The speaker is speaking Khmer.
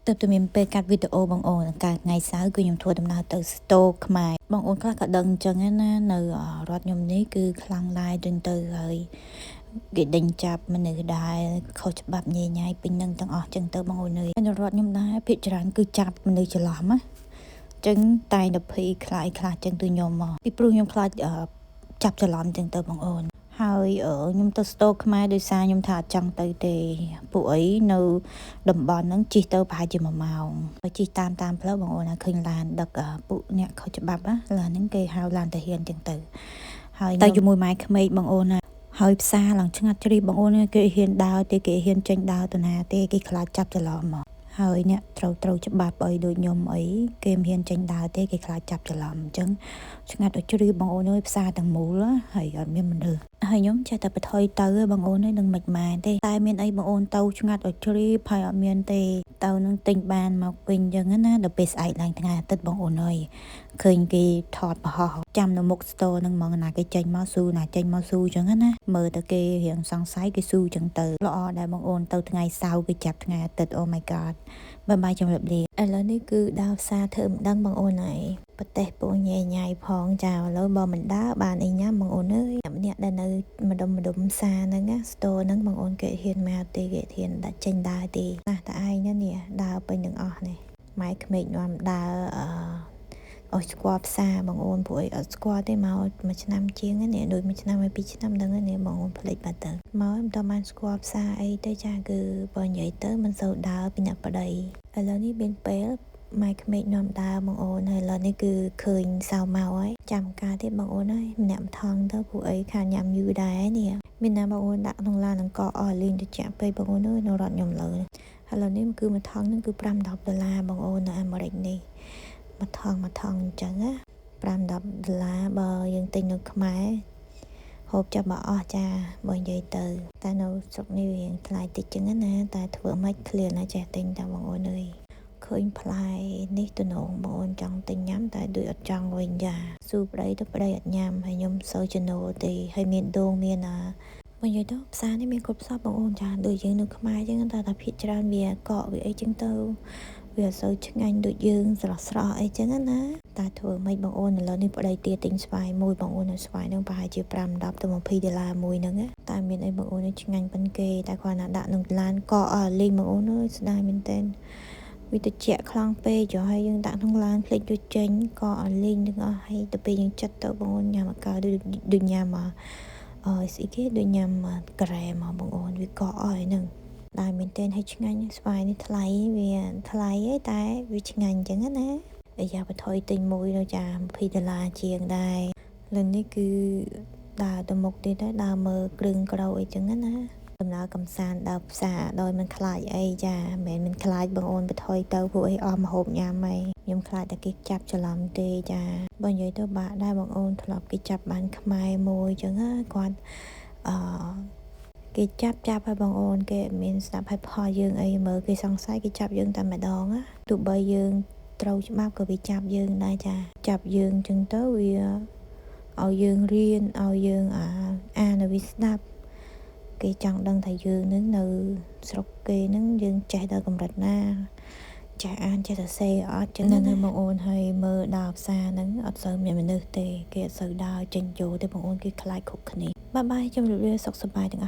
ទើបតែមានពេលកាត់វីដេអូបងអូនកាលថ្ងៃសៅរ៍គឺខ្ញុំធ្វើដំណើរទៅស្ទូខ្មែរបងអូនខ្លះក៏ដឹងអញ្ចឹងណានៅរដ្ឋខ្ញុំនេះគឺខ្លាំងឡាយដូចទៅហើយគេដេញចាប់មនុស្សដែរខុសច្បាប់ញ៉ៃញ៉ៃពេញនឹងទាំងអស់អញ្ចឹងទៅបងអូននៅរដ្ឋខ្ញុំដែរភាគច្រើនគឺចាប់មនុស្សច្រឡំណាចឹងតែដល់ភ័យខ្លាចចឹងទៅខ្ញុំមកពីព្រោះខ្ញុំខ្លាចចាប់ច្រឡំចឹងទៅបងអូនហើយខ្ញុំទៅស្ទូខ្មែរដោយសារខ្ញុំថាអត់ចង់ទៅទេពួកអីនៅតំបន់ហ្នឹងជិះទៅប្រហែលជា1ម៉ោងហើយជិះតាមផ្លូវបងអូនឃើញឡានដឹកពួកអ្នកខុសច្បាប់ណាឡានហ្នឹងគេហៅឡានទាហានចឹងទៅហើយទៅជាមួយម៉ែក្មេកបងអូនណាហើយផ្សារឡើងឆ្ងាត់ជ្រីបងអូនគេហ៊ានដើរទេគេហ៊ានចេញដើរទៅណាទេគេខ្លាចចាប់ច្រឡំមកហើយអ្នកត្រូវច្បាប់អីដូចខ្ញុំអីគេមិនហ៊ានចេញដើរទេគេខ្លាចចាប់ច្រឡំអញ្ចឹងឆ្ងាត់ដូចជ្រីបងអូនអើយផ្សារទាំងមូលហើយអត់មានមនុស្សហើយខ្ញុំចេះតែបថុយទៅបងអូននឹងមិនម៉ែទេតែមានអីបងអូនទៅឆ្ងាត់ដូចជ្រីហើយអត់មានទេទៅនឹងទិញបានមកវិញអញ្ចឹងណាដល់ពេលស្អែកឡើងថ្ងៃអាទិត្យបងអូនអើយឃើញគេថតប្រហោះចាំនៅមុខស្ទ័រនឹងហ្មងណាគេចេញមកស៊ូណាចេញមកស៊ូអញ្ចឹងណាមើលទៅគេរៀងសង្ស័យគេស៊ូអញ្ចឹងទៅល្អដែរបងអូនទៅថ្ងៃសៅរ៍គេចាប់ថ្ងៃអាទិត្យ Oh my god បាយជំរាបលាឥឡូវនេះគឺដើរផ្សារធ្វើមិនដឹងបងអូនហើយប្រទេសពួកញ៉ៃញ៉ៃផងចាឥឡូវបើមិនដើរបានអីញ៉ាំបងអូនអើយអ្នកដែលនៅម្ដុំផ្សារហ្នឹងណាស្ទ័រហ្នឹងបងអូនគេហ៊ានមកទេគេហ៊ានដាក់ចេញដើរទេណាតែឯងនេះដើរពេញទាំងអស់នេះម៉ែក្មេកនាំដើរអស់ស្គាល់ផ្សារបងអូនព្រោះអីអត់ស្គាល់ទេមកមួយឆ្នាំជាងនេះដូចមួយឆ្នាំហើយ2ឆ្នាំហ្នឹងនេះបងអូនភ្លេចបាត់ទៅមកមិនតបានស្គាល់ផ្សារអីទៅចាគឺបើនិយាយទៅមិនសូវដើរពីអ្នកប្តីឥឡូវនេះមានពេលម៉ែក្មេកនាំដើរបងអូនហើយឥឡូវនេះគឺឃើញសៅមកហើយចាំការទៀតបងអូនហើយម្នាក់ម្ថងទៅព្រោះអីខានញ៉ាំយូរដែរនេះមានណាបងអូនដាក់ក្នុងឡាននឹងកអស់លេងទៅចាក់ពេកបងអូនអើយនៅរដ្ឋខ្ញុំលើឥឡូវនេះគឺម្ថងហ្នឹងគឺ$5-10បងអូននៅអាមេរិកនេះម្ថងអញ្ចឹងណា$5-10បើយើងទិញនៅខ្មែរហូបចាប់មកអស់ចាបើនិយាយទៅតែនៅស្រុកនេះវាថ្លៃតិចចឹងណាតែធ្វើមិនឃ្លានណាចេះទិញតែបងអូនអើយឃើញផ្លែនេះទៅនងបងអូនចង់ទិញញ៉ាំតែដូចអត់ចង់វិញចាស៊ូប្តីទៅប្តីអត់ញ៉ាំហើយខ្ញុំសូវចំណូលទេហើយមានដូងមានបើនិយាយទៅផ្សារនេះមានគ្រប់សពបងអូនចាដូចយើងនៅខ្មែរចឹងតែភាគច្រើនវាកកវាអីចឹងទៅវាអត់សូវឆ្ងាញ់ដូចយើងស្រស់អីចឹងណាតែធ្វើមិនបងអូនឥឡូវនេះប្តីទាទិញស្វាយមួយបងអូននៅស្វាយនឹងប្រហែលជា$5-10ទៅ$20មួយហ្នឹងតែមានអីបងអូនឆ្ងាញ់ប៉ុនគេតែគ្រាន់តែដាក់ក្នុងឡានកកលេងបងអូនអើយស្ដាយមែនតើវាទៅជាក់ខ្លាំងពេកចុះហើយយើងដាក់ក្នុងឡានភ្លេចយកចេញក៏ឲ្យលេងទាំងអស់ហើយទៅពេលយើងចិត្តទៅបងអូនញ៉ាំអាកើដូចញ៉ាំស្អីគេដូចញ៉ាំក្រែមកបងអូនវាកកអស់ហ្នឹងដែរមែនតើឲ្យឆ្ងាញ់ស្វាយនេះថ្លៃវាថ្លៃឯតែវាឆ្ងាញ់អញ្ចឹងណាអាយ៉ាបថុយទិញមួយទៅចា$20ជាងដែរលើនេះគឺដើរទៅមុខទៀតដែរដើរមើលគ្រឿងក្រោយអីចឹងណាដំណើរកំសាន្តដើរផ្សារដោយមិនខ្លាចអីចាមិនខ្លាចបងអូនបថុយទៅពួកអីអស់ម្ហូបញ៉ាំអីខ្ញុំខ្លាចតែគេចាប់ច្រឡំទេចាបើនិយាយទៅបាក់ដែរបងអូនធ្លាប់គេចាប់បានខ្មែរមួយចឹងណាគាត់គេចាប់ឲ្យបងអូនគេមានស្ដាប់ឲ្យផលយើងអីមើលគេសង្ស័យគេចាប់យើងតែម្ដងណាទោះបីយើងត្រូវច្បាប់ក៏វាចាប់យើងដែរចាចាប់យើងចឹងទៅវាឲ្យយើងរៀនឲ្យយើងអានឲ្យវាស្ដាប់គេចង់ដឹងថាយើងនឹងនៅស្រុកគេនឹងយើងចេះដល់កម្រិតណាចេះអានចេះសរសេរអត់ចឹងណាបងអូនហើយមើលដល់ផ្សារហ្នឹងអត់សូវមានមនុស្សទេគេអត់សូវដើរចេញចូលទេបងអូនគេខ្លាចគ្រប់គ្នាបាយជំរាបលាសុខសប្បាយទាំងអស់